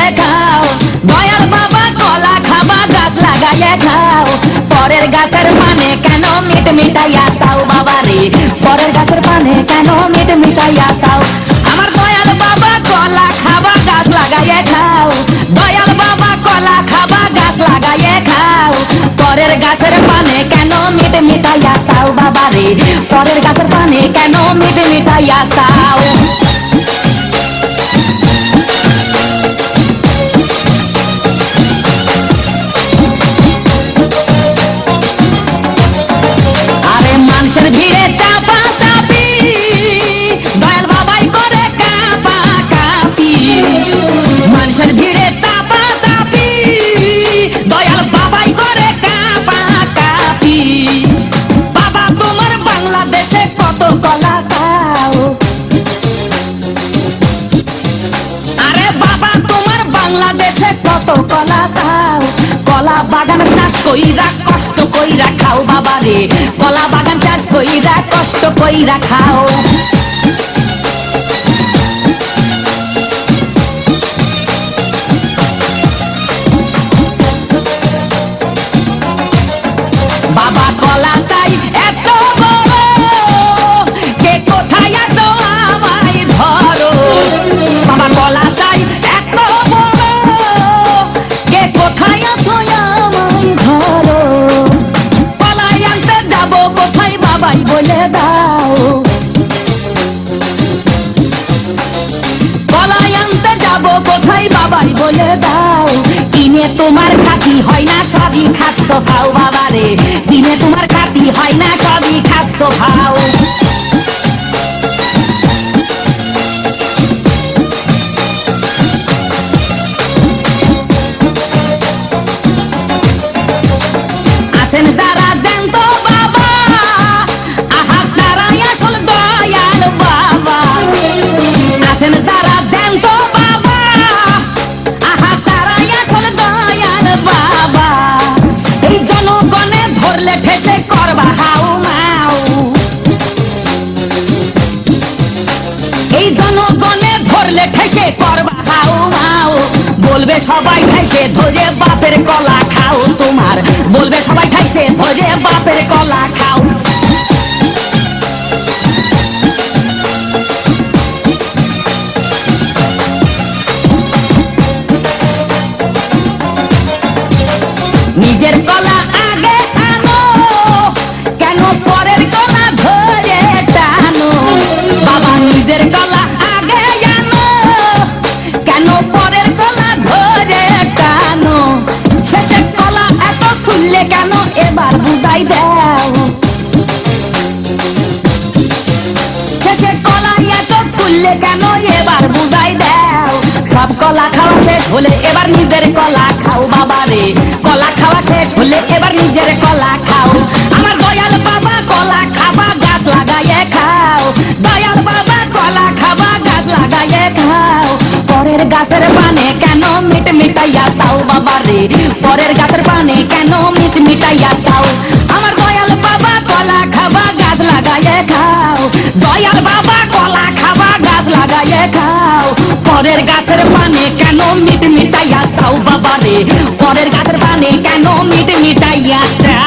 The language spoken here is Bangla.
মিটাইয়ে খাও। দয়াল বাবা কলা খাবা গাছ লাগাইয়ে খাও। পরের গাছের পানে কেন মিট মিটাইয়া খাও বাবা রে, পরের গাছের পানে কেন মিট মিটাইয়া খাও। আমার দয়াল বাবা কলা খাবা গাছ লাগাইয়ে খাও। দয়াল বাবা কলা খাবা গাছ লাগাইয়ে খাও। পরের গাছের পানে কেন মিট মিটাইয়া খাও বাবা রে, পরের গাছের পানে কেন মিট মিটাইয়া খাও। আরে মানুষের ভিড়ে চাপা চাপি, দয়াল বাবাই করে কাপা কাপি। মানুষের ভিড়ে চাপা চাপি, দয়াল বাবাই করে কাপা কাপি। বাবা তোমার বাংলাদেশে কত কলা খাও। আরে বাবা তোমার বাংলাদেশে কত কলা খাও। কলা বাগান চাষ কইরা কষ্ট কইরা খাও বাবা রে, কলা বাগান চাষ কইরা কষ্ট কইরা খাও। বাবা কলা চাই এত বড়, কে কোথায় আছো আমায় ধরো। বাবা কলা চাই এত বড়, কে কোথায় আছো আমায় ধরো। কলাই আনতে যাবো কোথায় বাবাই বলে দাও। কলাই আনতে যাবো কোথায় বাবাই বলে দাও। দিনে তোমার খাতি হয় না সবই খাদ্য খাও বাবা রে, দিনে তোমার খাতি হয় না সবই খাদ্য খাও। আছেন যারা দেন তো বাবা, আহা তারাই আসল দয়াল বাবা। আছেন যারা দেন তো বাবা, আহা তারাই আসল দয়াল বাবা। এই জনগণে ধরলে ঠেসে করবা হাউ মাউ। এই জনগণে ধরলে ঠেসে করবা হাউ মাউ। বলবে সবাই ঠাইছে ধরে বাপের কলা খাও তোমার, বলবে সবাই ঠাইছে ধরে বাপের কলা খাও। নিজের কলা আগে আনো, কেন পরের কলা ধরে টানো। বাবা নিজের কলা আগে আনো, কেন পরের কলা ধরে টানো। শেষের কলা এত খুললে কেন এবার বুঝাই দাও। শেষের কলা এত খুললে কেন এবার বুঝাই দাও। সব কলা খাওয়া শেষ হলে এবার নিজের কলা খাও বাবা রে, কলা খাওয়া শেষ হলে এবার নিজের কলা খাও। আমার দয়াল বাবা কলা খাবা গাছ লাগাইয়ে খাও। দয়াল বাবা কলা খাবা গাছ লাগাইয়ে খাও। পরের গাছের পানে কেন মিট মিটাইয়া খাও বাবা রে, পরের গাছের পানে কেন মিট মিটাইয়া খাও। আমার দয়াল বাবা কলা খাবা গাছ লাগাইয়ে খাও। দয়াল বাবা কলা খাবা গাছ লাগাইয়ে খাও। পরের গাছের পানে কেন মিট মিটাইয়া খাও বাবা রে, পরের গাছের পানে কেন মিট মিটাইয়া খাও।